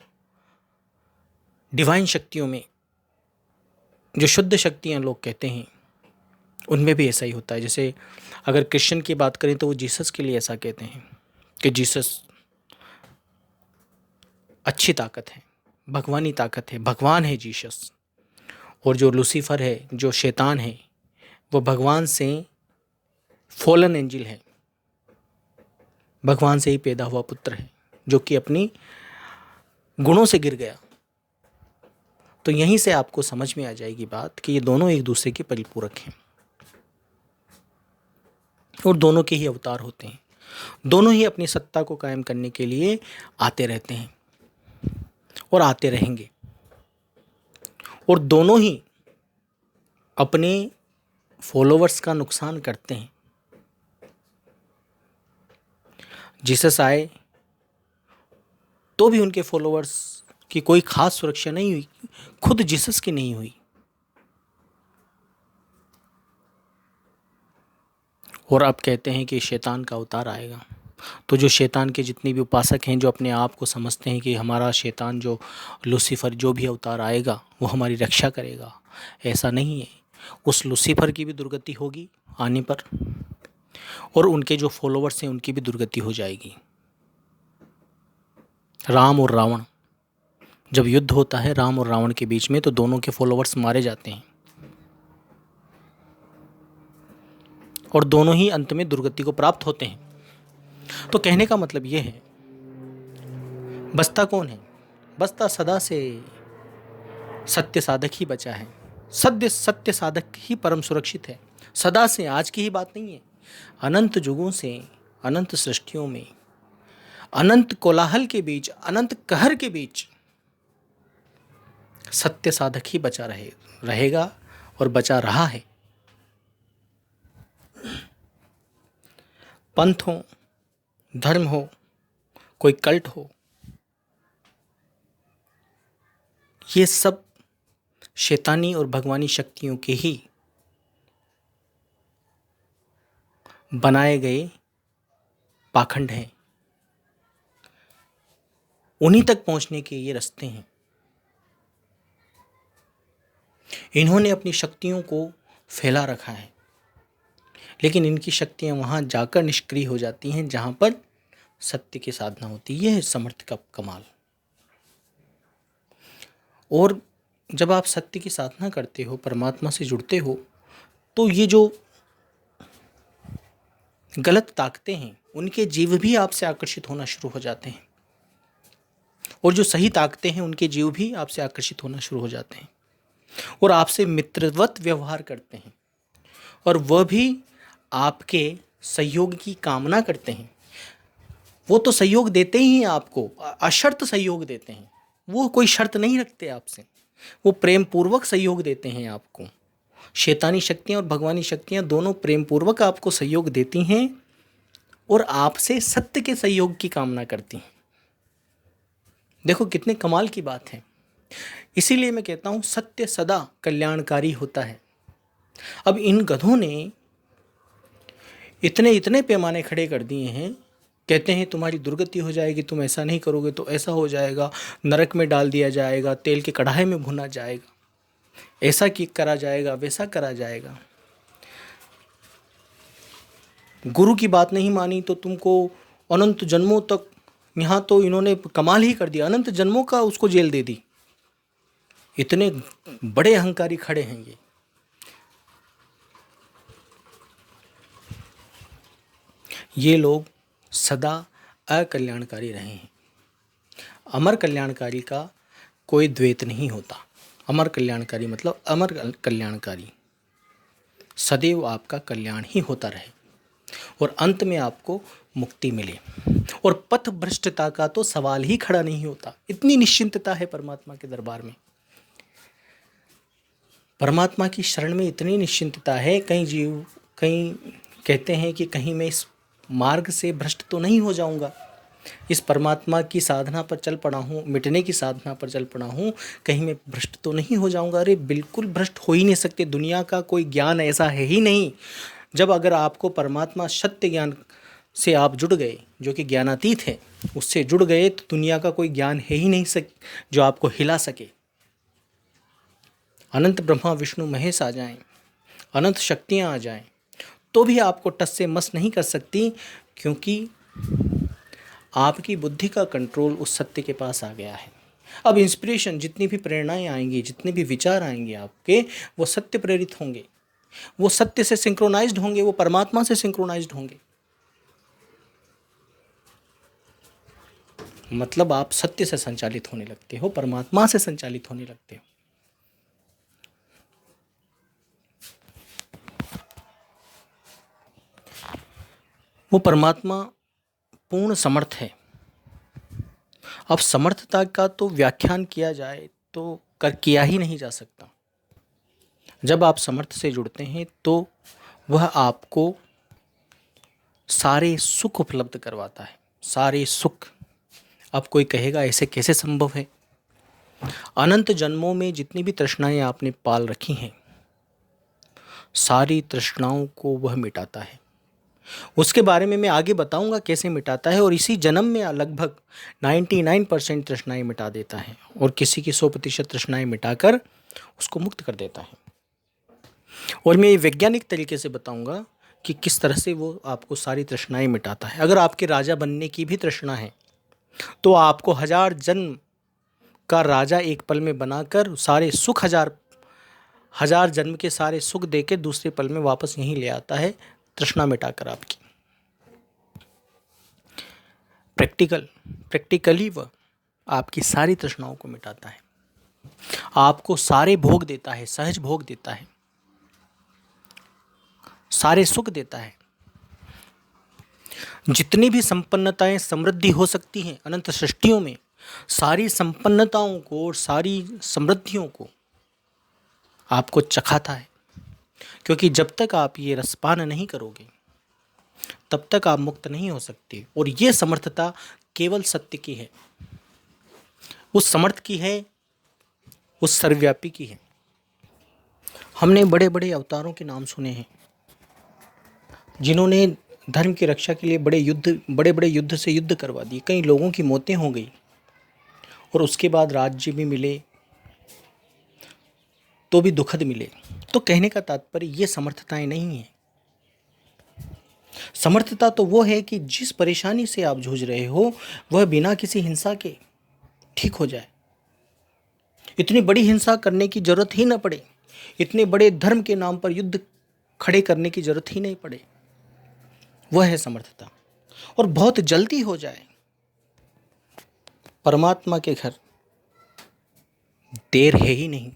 डिवाइन शक्तियों में, जो शुद्ध शक्तियाँ लोग कहते हैं, उनमें भी ऐसा ही होता है। जैसे अगर क्रिश्चियन की बात करें तो वो जीसस के लिए ऐसा कहते हैं कि जीसस अच्छी ताकत है, भगवानी ताकत है, भगवान है जीसस। और जो लूसीफर है, जो शैतान है, वो भगवान से फॉलन एंजल है, भगवान से ही पैदा हुआ पुत्र है, जो कि अपनी गुणों से गिर गया। तो यहीं से आपको समझ में आ जाएगी बात कि ये दोनों एक दूसरे के परिपूरक हैं और दोनों के ही अवतार होते हैं। दोनों ही अपनी सत्ता को कायम करने के लिए आते रहते हैं और आते रहेंगे। और दोनों ही अपने फॉलोवर्स का नुकसान करते हैं। जीसस आए तो भी उनके फॉलोवर्स की कोई खास सुरक्षा नहीं हुई, खुद जीसस की नहीं हुई। और अब कहते हैं कि शैतान का अवतार आएगा। तो जो शैतान के जितने भी उपासक हैं, जो अपने आप को समझते हैं कि हमारा शैतान जो लूसीफर जो भी अवतार आएगा वो हमारी रक्षा करेगा, ऐसा नहीं है। उस लूसीफर की भी दुर्गति होगी आने पर, और उनके जो फॉलोवर्स हैं उनकी भी दुर्गति हो जाएगी। राम और रावण, जब युद्ध होता है राम और रावण के बीच में, तो दोनों के फॉलोवर्स मारे जाते हैं और दोनों ही अंत में दुर्गति को प्राप्त होते हैं। तो कहने का मतलब ये है, बचता कौन है? बचता सदा से सत्य साधक ही बचा है। सत्य साधक ही परम सुरक्षित है। सदा से, आज की ही बात नहीं है, अनंत युगों से, अनंत सृष्टियों में, अनंत कोलाहल के बीच, अनंत कहर के बीच सत्य साधक ही बचा रहेगा और बचा रहा है। पंथ हो, धर्म हो, कोई कल्ट हो, ये सब शैतानी और भगवानी शक्तियों के ही बनाए गए पाखंड हैं। उन्हीं तक पहुंचने के ये रास्ते हैं। इन्होंने अपनी शक्तियों को फैला रखा है, लेकिन इनकी शक्तियां वहां जाकर निष्क्रिय हो जाती हैं जहां पर सत्य की साधना होती है। यह है समर्थ का कमाल। और जब आप सत्य की साधना करते हो, परमात्मा से जुड़ते हो, तो ये जो गलत ताकतें हैं उनके जीव भी आपसे आकर्षित होना शुरू हो जाते हैं, और जो सही ताकतें हैं उनके जीव भी आपसे आकर्षित होना शुरू हो जाते हैं और आपसे मित्रवत व्यवहार करते हैं, और वह भी आपके सहयोग की कामना करते हैं। वो तो सहयोग देते ही हैं आपको, अशर्त सहयोग देते हैं। वो कोई शर्त नहीं रखते आपसे, वो प्रेम पूर्वक सहयोग देते हैं आपको। शैतानी शक्तियाँ और भगवानी शक्तियाँ दोनों प्रेम पूर्वक आपको सहयोग देती हैं और आपसे सत्य के सहयोग की कामना करती हैं। देखो कितने कमाल की बात है। इसीलिए मैं कहता हूँ सत्य सदा कल्याणकारी होता है। अब इन गधों ने इतने पैमाने खड़े कर दिए हैं, कहते हैं तुम्हारी दुर्गति हो जाएगी, तुम ऐसा नहीं करोगे तो ऐसा हो जाएगा, नरक में डाल दिया जाएगा, तेल के कढ़ाई में भुना जाएगा, ऐसा कि करा जाएगा, वैसा करा जाएगा। गुरु की बात नहीं मानी तो तुमको अनंत जन्मों तक, यहाँ तो इन्होंने कमाल ही कर दिया, अनंत जन्मों का उसको जेल दे दी। इतने बड़े अहंकारी खड़े हैं ये लोग सदा अकल्याणकारी रहे हैं। अमर कल्याणकारी का कोई द्वैत नहीं होता। अमर कल्याणकारी मतलब अमर कल्याणकारी, सदैव आपका कल्याण ही होता रहे और अंत में आपको मुक्ति मिले, और पथ भ्रष्टता का तो सवाल ही खड़ा नहीं होता। इतनी निश्चिंतता है परमात्मा के दरबार में, परमात्मा की शरण में इतनी निश्चिंतता है। कहीं कहते हैं कि कहीं मैं इस मार्ग से भ्रष्ट तो नहीं हो जाऊंगा, इस परमात्मा की साधना पर चल पड़ा हूँ, मिटने की साधना पर चल पड़ा हूँ, कहीं मैं भ्रष्ट तो नहीं हो जाऊंगा। अरे बिल्कुल भ्रष्ट हो ही नहीं सकते। दुनिया का कोई ज्ञान ऐसा है ही नहीं जब अगर आपको परमात्मा सत्य ज्ञान से आप जुड़ गए, जो कि ज्ञानातीत है, उससे जुड़ गए, तो दुनिया का कोई ज्ञान है ही नहीं जो आपको हिला सके। अनंत ब्रह्मा विष्णु महेश आ जाएं, अनंत शक्तियाँ आ जाएं, तो भी आपको टस से मस नहीं कर सकती, क्योंकि आपकी बुद्धि का कंट्रोल उस सत्य के पास आ गया है। अब इंस्पिरेशन, जितनी भी प्रेरणाएं आएंगी, जितने भी विचार आएंगे आपके, वो सत्य प्रेरित होंगे, वो सत्य से सिंक्रोनाइज्ड होंगे, वो परमात्मा से सिंक्रोनाइज्ड होंगे। मतलब आप सत्य से संचालित होने लगते हो, परमात्मा से संचालित होने लगते हो। वो परमात्मा पूर्ण समर्थ है। अब समर्थता का तो व्याख्यान किया जाए तो किया ही नहीं जा सकता। जब आप समर्थ से जुड़ते हैं तो वह आपको सारे सुख उपलब्ध करवाता है, सारे सुख। अब कोई कहेगा ऐसे कैसे संभव है? अनंत जन्मों में जितनी भी तृष्णाएं आपने पाल रखी हैं, सारी तृष्णाओं को वह मिटाता है। उसके बारे में मैं आगे बताऊंगा कैसे मिटाता है। और इसी जन्म में लगभग 99% तृष्णाएं मिटा देता है, और किसी की 100% तृष्णाएं मिटाकर उसको मुक्त कर देता है। और मैं ये वैज्ञानिक तरीके से बताऊंगा कि किस तरह से वो आपको सारी तृष्णाएं मिटाता है। अगर आपके राजा बनने की भी तृष्णा है, तो आपको 1000 जन्म का राजा एक पल में बनाकर सारे सुख, 1000 जन्म के सारे सुख देकर दूसरे पल में वापस यहीं ले आता है, तृष्णा मिटाकर आपकी। प्रैक्टिकली वह आपकी सारी तृष्णाओं को मिटाता है, आपको सारे भोग देता है, सहज भोग देता है, सारे सुख देता है। जितनी भी संपन्नताएं, समृद्धि हो सकती हैं अनंत सृष्टियों में, सारी संपन्नताओं को और सारी समृद्धियों को आपको चखाता है। क्योंकि जब तक आप ये रसपान नहीं करोगे, तब तक आप मुक्त नहीं हो सकते। और ये समर्थता केवल सत्य की है, उस समर्थ की है, उस सर्वव्यापी की है। हमने बड़े बड़े अवतारों के नाम सुने हैं, जिन्होंने धर्म की रक्षा के लिए बड़े बड़े युद्ध से युद्ध करवा दिए। कई लोगों की मौतें हो गई, और उसके बाद राज्य भी मिले, तो भी दुखद मिले। तो कहने का तात्पर्य ये समर्थताएं नहीं है। समर्थता तो वो है कि जिस परेशानी से आप जूझ रहे हो, वह बिना किसी हिंसा के ठीक हो जाए। इतनी बड़ी हिंसा करने की जरूरत ही ना पड़े, इतने बड़े धर्म के नाम पर युद्ध खड़े करने की जरूरत ही नहीं पड़े। वह है समर्थता। और बहुत जल्दी हो जाए। परमात्मा के घर देर है ही नहीं,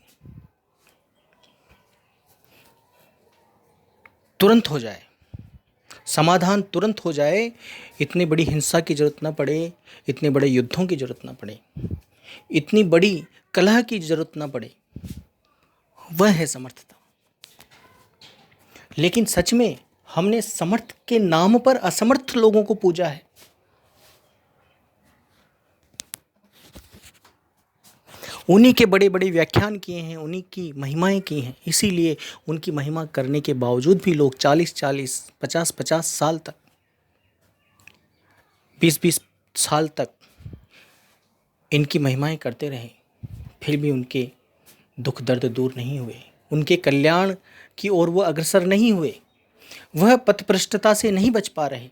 तुरंत हो जाए, समाधान तुरंत हो जाए। इतनी बड़ी हिंसा की जरूरत ना पड़े, इतने बड़े युद्धों की जरूरत ना पड़े, इतनी बड़ी कलह की जरूरत ना पड़े। वह है समर्थता। लेकिन सच में हमने समर्थ के नाम पर असमर्थ लोगों को पूजा है। उन्हीं के बड़े बड़े व्याख्यान किए हैं, उन्हीं की महिमाएं की हैं। इसीलिए उनकी महिमा करने के बावजूद भी लोग 40-40, 50-50 साल तक, 20-20 साल तक इनकी महिमाएं करते रहे, फिर भी उनके दुख दर्द दूर नहीं हुए, उनके कल्याण की ओर वो अग्रसर नहीं हुए, वह पथभ्रष्टता से नहीं बच पा रहे।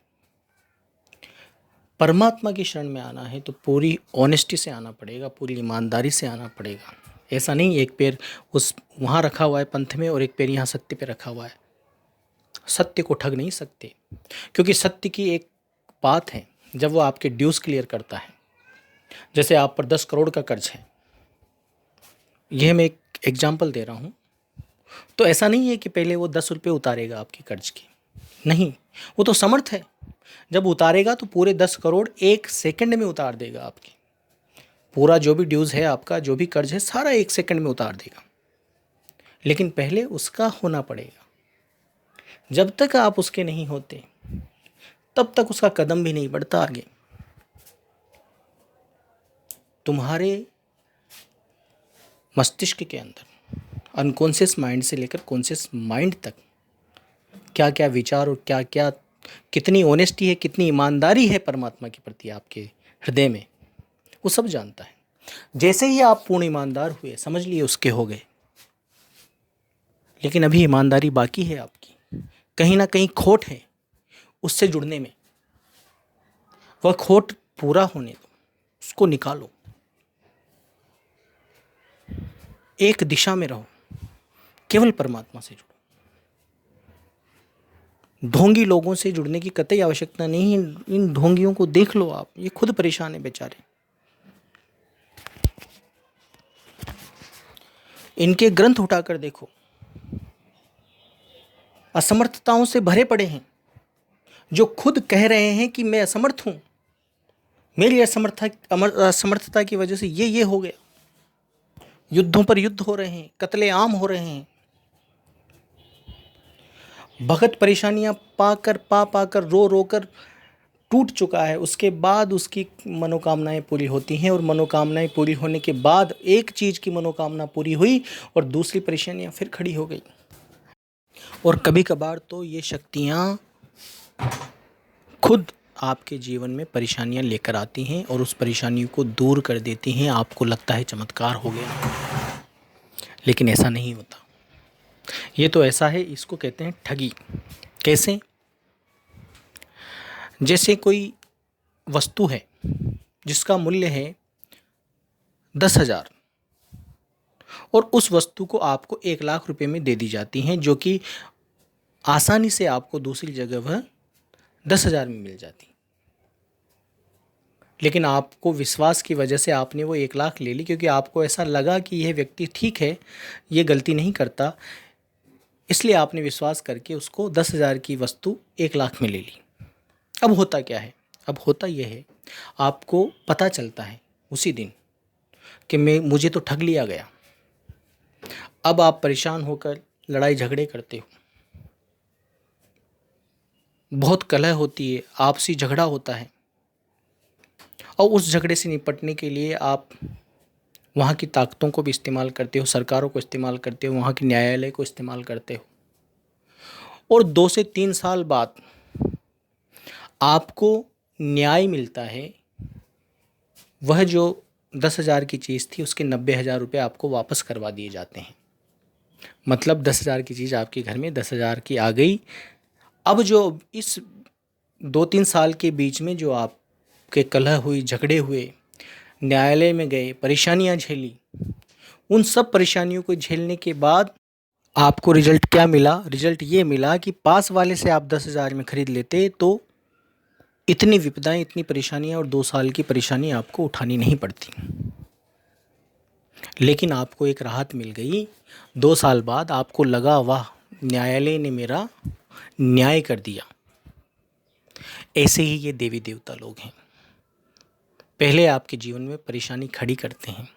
परमात्मा की शरण में आना है तो पूरी ऑनेस्टी से आना पड़ेगा, पूरी ईमानदारी से आना पड़ेगा। ऐसा नहीं एक पैर उस वहाँ रखा हुआ है पंथ में और एक पैर यहाँ सत्य पे रखा हुआ है। सत्य को ठग नहीं सकते, क्योंकि सत्य की एक बात है, जब वो आपके ड्यूज क्लियर करता है। जैसे आप पर 10 करोड़ का कर्ज है, यह मैं एक एग्जाम्पल दे रहा हूँ। तो ऐसा नहीं है कि पहले वो 10 रुपये उतारेगा आपके कर्ज की, नहीं, वो तो समर्थ है। जब उतारेगा तो पूरे 10 करोड़ 1 सेकंड में उतार देगा आपकी। पूरा जो भी ड्यूज है आपका, जो भी कर्ज है, सारा 1 सेकंड में उतार देगा। लेकिन पहले उसका होना पड़ेगा। जब तक आप उसके नहीं होते, तब तक उसका कदम भी नहीं बढ़ता आगे। तुम्हारे मस्तिष्क के अंदर, अनकॉन्शियस माइंड से लेकर कॉन्शियस माइंड तक, क्या क्या विचार और क्या क्या कितनी ऑनेस्टी है, कितनी ईमानदारी है परमात्मा के प्रति आपके हृदय में, वो सब जानता है। जैसे ही आप पूर्ण ईमानदार हुए, समझ लिए उसके हो गए। लेकिन अभी ईमानदारी बाकी है आपकी, कहीं ना कहीं खोट है उससे जुड़ने में। वह खोट पूरा होने दो, उसको निकालो, एक दिशा में रहो, केवल परमात्मा से जुड़ो। ढोंगी लोगों से जुड़ने की कतई आवश्यकता नहीं है। इन ढोंगियों को देख लो आप, ये खुद परेशान है बेचारे। इनके ग्रंथ उठाकर देखो, असमर्थताओं से भरे पड़े हैं। जो खुद कह रहे हैं कि मैं असमर्थ हूं, मेरी असमर्थता की वजह से ये हो गया। युद्धों पर युद्ध हो रहे हैं, कत्ले आम हो रहे हैं। भगत परेशानियां पाकर रो रो कर टूट चुका है। उसके बाद उसकी मनोकामनाएं पूरी होती हैं, और मनोकामनाएं पूरी होने के बाद एक चीज़ की मनोकामना पूरी हुई और दूसरी परेशानियां फिर खड़ी हो गई। और कभी कभार तो ये शक्तियां खुद आपके जीवन में परेशानियां लेकर आती हैं और उस परेशानियों को दूर कर देती हैं। आपको लगता है चमत्कार हो गया, लेकिन ऐसा नहीं होता। ये तो ऐसा है, इसको कहते हैं ठगी। कैसे? जैसे कोई वस्तु है जिसका मूल्य है 10,000 और उस वस्तु को आपको 1,00,000 रुपए में दे दी जाती हैं, जो कि आसानी से आपको दूसरी जगह वह 10,000 में मिल जाती। लेकिन आपको विश्वास की वजह से आपने वो 1,00,000 ले ली, क्योंकि आपको ऐसा लगा कि यह व्यक्ति ठीक है, ये गलती नहीं करता, इसलिए आपने विश्वास करके उसको 10,000 की वस्तु 1,00,000 में ले ली। अब होता क्या है? अब होता यह है, आपको पता चलता है उसी दिन कि मुझे तो ठग लिया गया। अब आप परेशान होकर लड़ाई झगड़े करते हो, बहुत कलह होती है, आपसी झगड़ा होता है, और उस झगड़े से निपटने के लिए आप वहाँ की ताकतों को भी इस्तेमाल करते हो, सरकारों को इस्तेमाल करते हो, वहाँ के न्यायालय को इस्तेमाल करते हो, और 2 से 3 साल बाद आपको न्याय मिलता है। वह जो 10,000 की चीज़ थी उसके 90,000 रुपये आपको वापस करवा दिए जाते हैं। मतलब 10,000 की चीज़ आपके घर में 10,000 की आ गई। अब जो इस 2-3 साल के बीच में जो आपके कलह हुई, झगड़े हुए, न्यायालय में गए, परेशानियां झेली, उन सब परेशानियों को झेलने के बाद आपको रिजल्ट क्या मिला? रिजल्ट ये मिला कि पास वाले से आप 10,000 में खरीद लेते तो इतनी विपदाएं, इतनी परेशानियां और 2 साल की परेशानी आपको उठानी नहीं पड़ती। लेकिन आपको एक राहत मिल गई। 2 साल बाद आपको लगा, वाह, न्यायालय ने मेरा न्याय कर दिया। ऐसे ही ये देवी देवता लोग हैं। पहले आपके जीवन में परेशानी खड़ी करते हैं,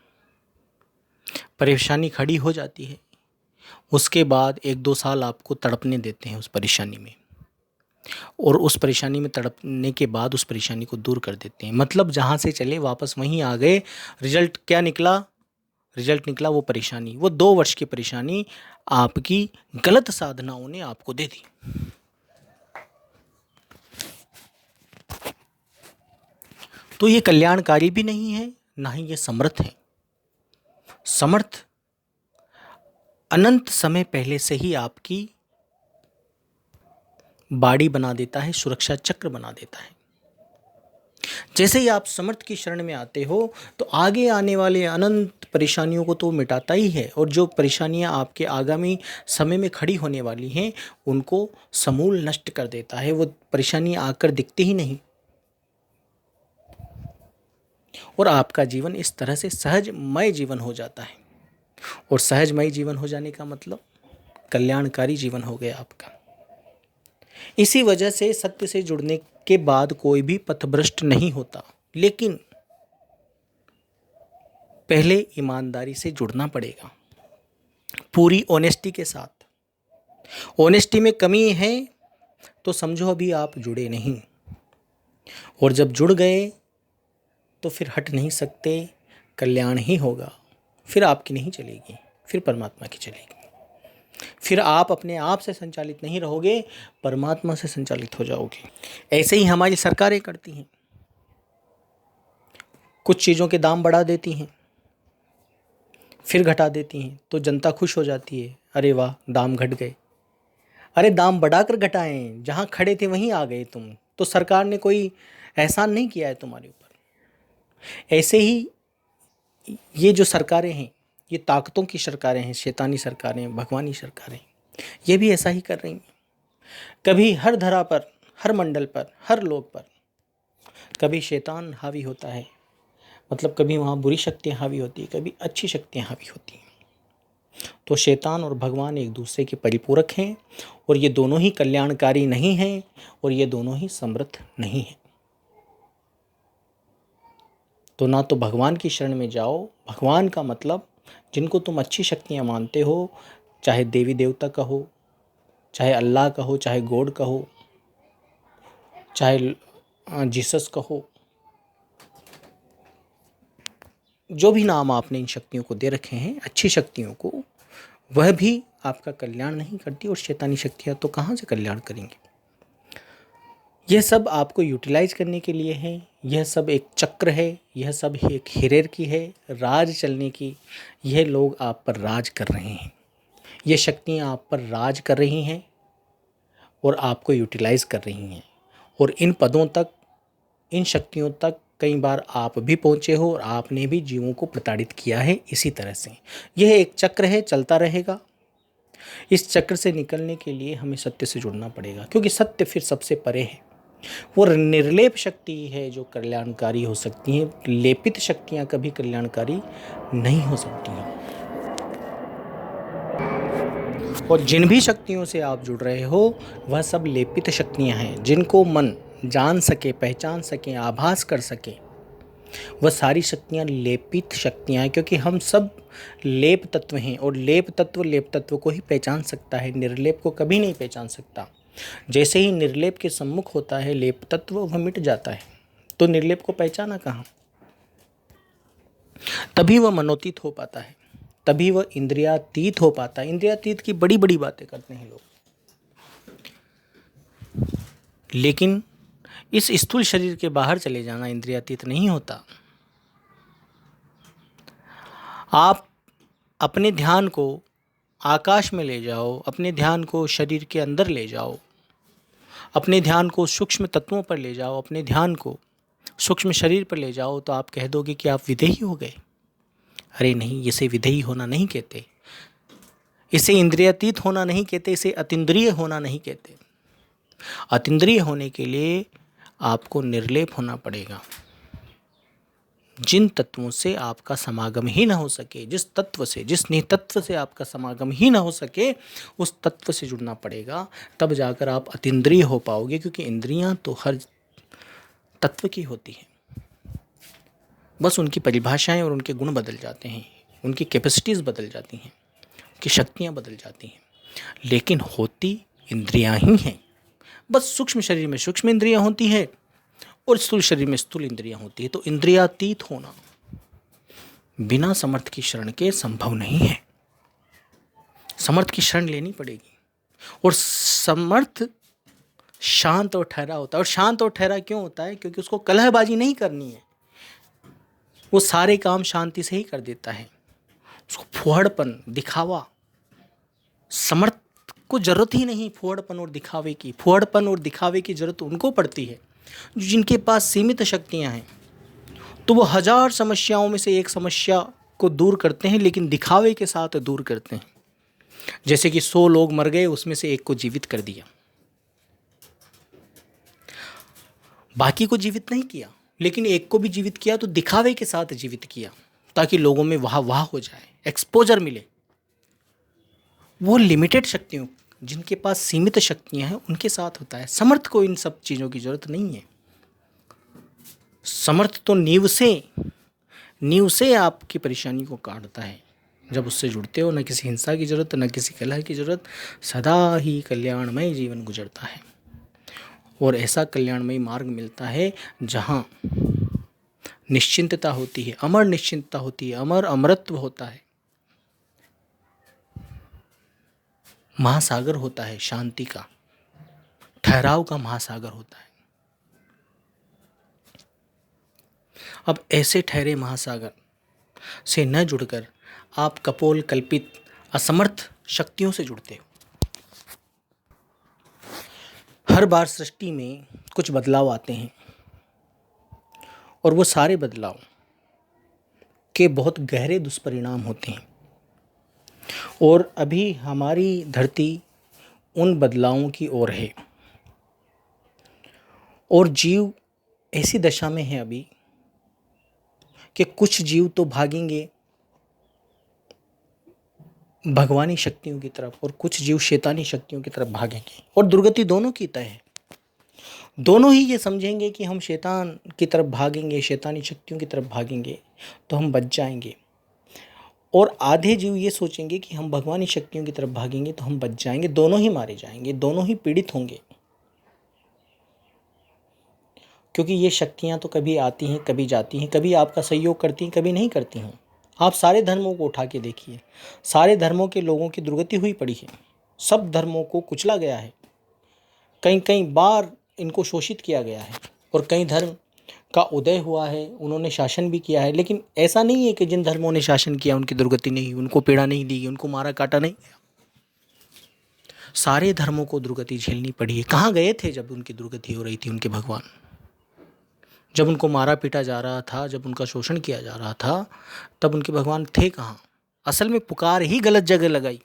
परेशानी खड़ी हो जाती है, उसके बाद 1-2 साल आपको तड़पने देते हैं उस परेशानी में, और उस परेशानी में तड़पने के बाद उस परेशानी को दूर कर देते हैं। मतलब जहाँ से चले वापस वहीं आ गए। रिजल्ट क्या निकला? रिजल्ट निकला वो परेशानी, वो 2 वर्ष की परेशानी आपकी गलत साधनाओं ने आपको दे दी। तो ये कल्याणकारी भी नहीं है, ना ही ये समर्थ है। समर्थ अनंत समय पहले से ही आपकी बाड़ी बना देता है, सुरक्षा चक्र बना देता है। जैसे ही आप समर्थ की शरण में आते हो तो आगे आने वाले अनंत परेशानियों को तो मिटाता ही है, और जो परेशानियां आपके आगामी समय में खड़ी होने वाली हैं उनको समूल नष्ट कर देता है। वो परेशानियां आकर दिखती ही नहीं, और आपका जीवन इस तरह से सहजमय जीवन हो जाता है। और सहजमय जीवन हो जाने का मतलब कल्याणकारी जीवन हो गया आपका। इसी वजह से सत्य से जुड़ने के बाद कोई भी पथभ्रष्ट नहीं होता, लेकिन पहले ईमानदारी से जुड़ना पड़ेगा, पूरी ऑनेस्टी के साथ। ऑनेस्टी में कमी है तो समझो अभी आप जुड़े नहीं, और जब जुड़ गए तो फिर हट नहीं सकते, कल्याण ही होगा। फिर आपकी नहीं चलेगी, फिर परमात्मा की चलेगी। फिर आप अपने आप से संचालित नहीं रहोगे, परमात्मा से संचालित हो जाओगे। ऐसे ही हमारी सरकारें करती हैं, कुछ चीज़ों के दाम बढ़ा देती हैं, फिर घटा देती हैं, तो जनता खुश हो जाती है, अरे वाह दाम घट गए। अरे दाम बढ़ाकर घटाएं, जहाँ खड़े थे वहीं आ गए तुम, तो सरकार ने कोई एहसान नहीं किया है तुम्हारे ऊपर। ऐसे ही ये जो सरकारें हैं, ये ताकतों की सरकारें हैं, शैतानी सरकारें, भगवानी सरकारें, ये भी ऐसा ही कर रही हैं। कभी हर धरा पर, हर मंडल पर, हर लोक पर कभी शैतान हावी होता है, मतलब कभी वहाँ बुरी शक्तियाँ हावी होती है, कभी अच्छी शक्तियाँ हावी होती हैं। तो शैतान और भगवान एक दूसरे के परिपूरक हैं, और ये दोनों ही कल्याणकारी नहीं हैं, और ये दोनों ही समृद्ध नहीं हैं। तो ना तो भगवान की शरण में जाओ। भगवान का मतलब जिनको तुम अच्छी शक्तियाँ मानते हो, चाहे देवी देवता कहो, चाहे अल्लाह कहो, चाहे गॉड कहो, चाहे जीसस कहो, जो भी नाम आपने इन शक्तियों को दे रखे हैं, अच्छी शक्तियों को, वह भी आपका कल्याण नहीं करती, और शैतानी शक्तियाँ तो कहाँ से कल्याण करेंगी। यह सब आपको यूटिलाइज करने के लिए है, यह सब एक चक्र है, यह सब एक हिरेरकी है, राज चलने की। यह लोग आप पर राज कर रहे हैं, ये शक्तियाँ आप पर राज कर रही हैं और आपको यूटिलाइज कर रही हैं, और इन पदों तक, इन शक्तियों तक कई बार आप भी पहुँचे हो, और आपने भी जीवों को प्रताड़ित किया है इसी तरह से। यह एक चक्र है, चलता रहेगा। इस चक्र से निकलने के लिए हमें सत्य से जुड़ना पड़ेगा, क्योंकि सत्य फिर सबसे परे है। वो निर्लेप शक्ति है जो कल्याणकारी हो सकती हैं, लेपित शक्तियाँ कभी कल्याणकारी नहीं हो सकती हैं। और जिन भी शक्तियों से आप जुड़ रहे हो, वह सब लेपित शक्तियाँ हैं, जिनको मन जान सके, पहचान सके, आभास कर सके, वह सारी शक्तियाँ लेपित शक्तियाँ हैं। क्योंकि हम सब लेप तत्व हैं, और लेप तत्व को ही पहचान सकता है, निर्लेप को कभी नहीं पहचान सकता। जैसे ही निर्लेप के सम्मुख होता है लेप तत्व, वह मिट जाता है, तो निर्लेप को पहचाना कहाँ। तभी वह मनोतीत हो पाता है, तभी वह इंद्रियातीत हो पाता है। इंद्रियातीत की बड़ी बड़ी बातें करते हैं लोग, लेकिन इस स्थूल शरीर के बाहर चले जाना इंद्रियातीत नहीं होता। आप अपने ध्यान को आकाश में ले जाओ, अपने ध्यान को शरीर के अंदर ले जाओ, अपने ध्यान को सूक्ष्म तत्वों पर ले जाओ, अपने ध्यान को सूक्ष्म शरीर पर ले जाओ, तो आप कह दोगे कि आप विदेही हो गए। अरे नहीं, इसे विदेही होना नहीं कहते, इसे इंद्रियातीत होना नहीं कहते, इसे अतीन्द्रिय होना नहीं कहते। अतीन्द्रिय होने के लिए आपको निर्लेप होना पड़ेगा। जिन तत्वों से आपका समागम ही ना हो सके, जिस तत्व से, जिस नितत्व से आपका समागम ही ना हो सके, उस तत्व से जुड़ना पड़ेगा, तब जाकर आप अतीन्द्रिय हो पाओगे। क्योंकि इंद्रियां तो हर तत्व की होती हैं, बस उनकी परिभाषाएं और उनके गुण बदल जाते हैं, उनकी कैपेसिटीज़ बदल जाती हैं, उनकी शक्तियाँ बदल जाती हैं, लेकिन होती इंद्रियां ही हैं। बस सूक्ष्म शरीर में सूक्ष्म इंद्रियां होती है, और स्थूल शरीर में स्थूल इंद्रियां होती है। तो इंद्रियातीत होना बिना समर्थ की शरण के संभव नहीं है। समर्थ की शरण लेनी पड़ेगी, और समर्थ शांत और ठहरा होता है। और शांत और ठहरा क्यों होता है? क्योंकि उसको कलहबाजी नहीं करनी है, वो सारे काम शांति से ही कर देता है। उसको फुहड़पन, दिखावा, समर्थ को जरूरत ही नहीं फुहड़पन और दिखावे की। फुहड़पन और दिखावे की जरूरत उनको पड़ती है जिनके पास सीमित शक्तियां हैं। तो वो 1000 समस्याओं में से एक समस्या को दूर करते हैं, लेकिन दिखावे के साथ दूर करते हैं। जैसे कि 100 लोग मर गए, उसमें से एक को जीवित कर दिया, बाकी को जीवित नहीं किया, लेकिन एक को भी जीवित किया तो दिखावे के साथ जीवित किया, ताकि लोगों में वाह वाह हो जाए, एक्सपोजर मिले। वो लिमिटेड शक्तियों, जिनके पास सीमित शक्तियां हैं, उनके साथ होता है। समर्थ को इन सब चीज़ों की जरूरत नहीं है। समर्थ तो नींव से आपकी परेशानी को काटता है। जब उससे जुड़ते हो, न किसी हिंसा की जरूरत, न किसी कलह की जरूरत, सदा ही कल्याणमय जीवन गुजरता है। और ऐसा कल्याणमय मार्ग मिलता है जहाँ निश्चिंतता होती है, अमर निश्चिंतता होती है, अमर अमरत्व होता है। महासागर होता है, शांति का, ठहराव का महासागर होता है। अब ऐसे ठहरे महासागर से न जुड़कर आप कपोल कल्पित असमर्थ शक्तियों से जुड़ते हो। हर बार सृष्टि में कुछ बदलाव आते हैं और वो सारे बदलाव के बहुत गहरे दुष्परिणाम होते हैं, और अभी हमारी धरती उन बदलावों की ओर है, और जीव ऐसी दशा में है अभी कि कुछ जीव तो भागेंगे भगवानी शक्तियों की तरफ और कुछ जीव शैतानी शक्तियों की तरफ भागेंगे, और दुर्गति दोनों की तय है। दोनों ही ये समझेंगे कि हम शैतान की तरफ भागेंगे, शैतानी शक्तियों की तरफ भागेंगे तो हम बच जाएंगे, और आधे जीव ये सोचेंगे कि हम भगवानी शक्तियों की तरफ भागेंगे तो हम बच जाएंगे। दोनों ही मारे जाएंगे, दोनों ही पीड़ित होंगे, क्योंकि ये शक्तियाँ तो कभी आती हैं, कभी जाती हैं, कभी आपका सहयोग करती हैं, कभी नहीं करती हैं। आप सारे धर्मों को उठा के देखिए, सारे धर्मों के लोगों की दुर्गति हुई पड़ी है। सब धर्मों को कुचला गया है, कई कई बार इनको शोषित किया गया है, और कई धर्म का उदय हुआ है, उन्होंने शासन भी किया है। लेकिन ऐसा नहीं है कि जिन धर्मों ने शासन किया उनकी दुर्गति नहीं, उनको पीड़ा नहीं दी, उनको मारा काटा नहीं। सारे धर्मों को दुर्गति झेलनी पड़ी है। कहाँ गए थे जब उनकी दुर्गति हो रही थी उनके भगवान? जब उनको मारा पीटा जा रहा था, जब उनका शोषण किया जा रहा था, तब उनके भगवान थे कहाँ? असल में पुकार ही गलत जगह लगाई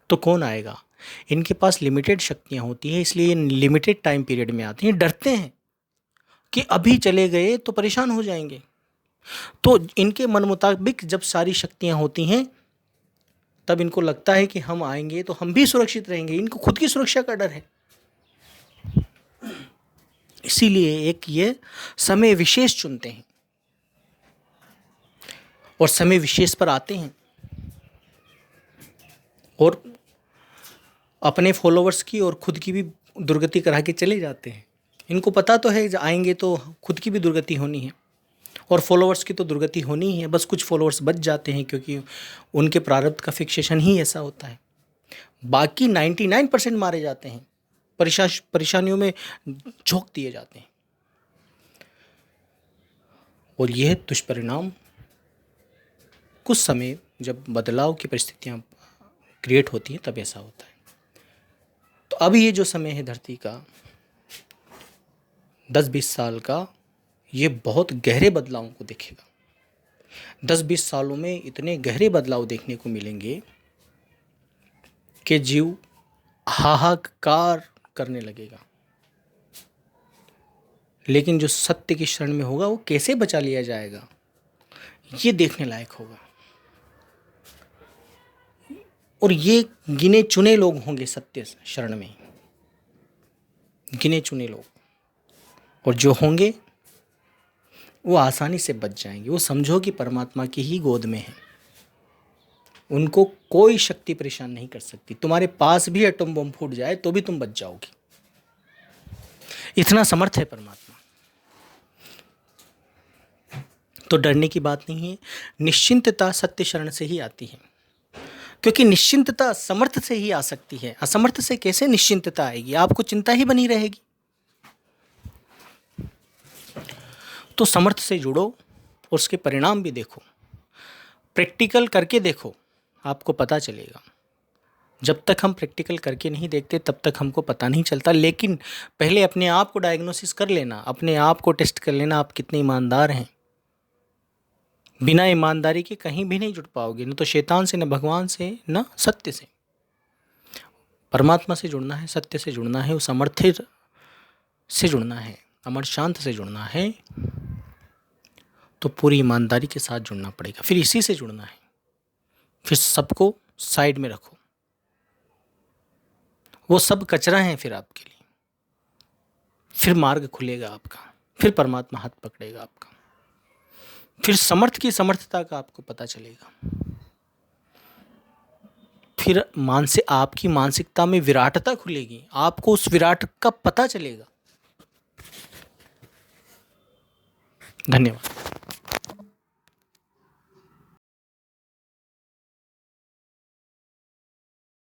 तो कौन आएगा? इनके पास लिमिटेड शक्तियाँ होती हैं, इसलिए ये लिमिटेड टाइम पीरियड में आती हैं। डरते हैं कि अभी चले गए तो परेशान हो जाएंगे, तो इनके मन मुताबिक जब सारी शक्तियाँ होती हैं तब इनको लगता है कि हम आएंगे तो हम भी सुरक्षित रहेंगे। इनको खुद की सुरक्षा का डर है, इसीलिए एक ये समय विशेष चुनते हैं और समय विशेष पर आते हैं और अपने फॉलोअर्स की और खुद की भी दुर्गति करा के चले जाते हैं। इनको पता तो है आएंगे तो खुद की भी दुर्गति होनी है और फॉलोअर्स की तो दुर्गति होनी ही है, बस कुछ फॉलोअर्स बच जाते हैं क्योंकि उनके प्रारब्ध का फिक्सेशन ही ऐसा होता है। बाकी 99% मारे जाते हैं, परेशानियों में झोंक दिए जाते हैं, और यह दुष्परिणाम कुछ समय जब बदलाव की परिस्थितियां क्रिएट होती हैं तब ऐसा होता है। तो अब ये जो समय है धरती का 10-20 साल का, ये बहुत गहरे बदलावों को देखेगा। 10-20 सालों में इतने गहरे बदलाव देखने को मिलेंगे कि जीव हाहाकार करने लगेगा। लेकिन जो सत्य की शरण में होगा वो कैसे बचा लिया जाएगा, ये देखने लायक होगा। और ये गिने चुने लोग होंगे सत्य शरण में, गिने चुने लोग, और जो होंगे वो आसानी से बच जाएंगे। वो समझो कि परमात्मा की ही गोद में है, उनको कोई शक्ति परेशान नहीं कर सकती। तुम्हारे पास भी एटम बम फूट जाए तो भी तुम बच जाओगे, इतना समर्थ है परमात्मा। तो डरने की बात नहीं है। निश्चिंतता सत्य शरण से ही आती है, क्योंकि निश्चिंतता समर्थ से ही आ सकती है। असमर्थ से कैसे निश्चिंतता आएगी? आपको चिंता ही बनी रहेगी। तो समर्थ से जुड़ो और उसके परिणाम भी देखो, प्रैक्टिकल करके देखो, आपको पता चलेगा। जब तक हम प्रैक्टिकल करके नहीं देखते तब तक हमको पता नहीं चलता। लेकिन पहले अपने आप को डायग्नोसिस कर लेना, अपने आप को टेस्ट कर लेना, आप कितने ईमानदार हैं। बिना ईमानदारी के कहीं भी नहीं जुड़ पाओगे, न तो शैतान से, न भगवान से, न सत्य से। परमात्मा से जुड़ना है, सत्य से जुड़ना है, उस अमर्त्य से जुड़ना है, अमर शांत से जुड़ना है, तो पूरी ईमानदारी के साथ जुड़ना पड़ेगा। फिर इसी से जुड़ना है। फिर सबको साइड में रखो, वो सब कचरा है फिर आपके लिए। फिर मार्ग खुलेगा आपका, फिर परमात्मा हाथ पकड़ेगा आपका, फिर समर्थ की समर्थता का आपको पता चलेगा। फिर आपकी मानसिकता में विराटता खुलेगी, आपको उस विराट का पता चलेगा। धन्यवाद।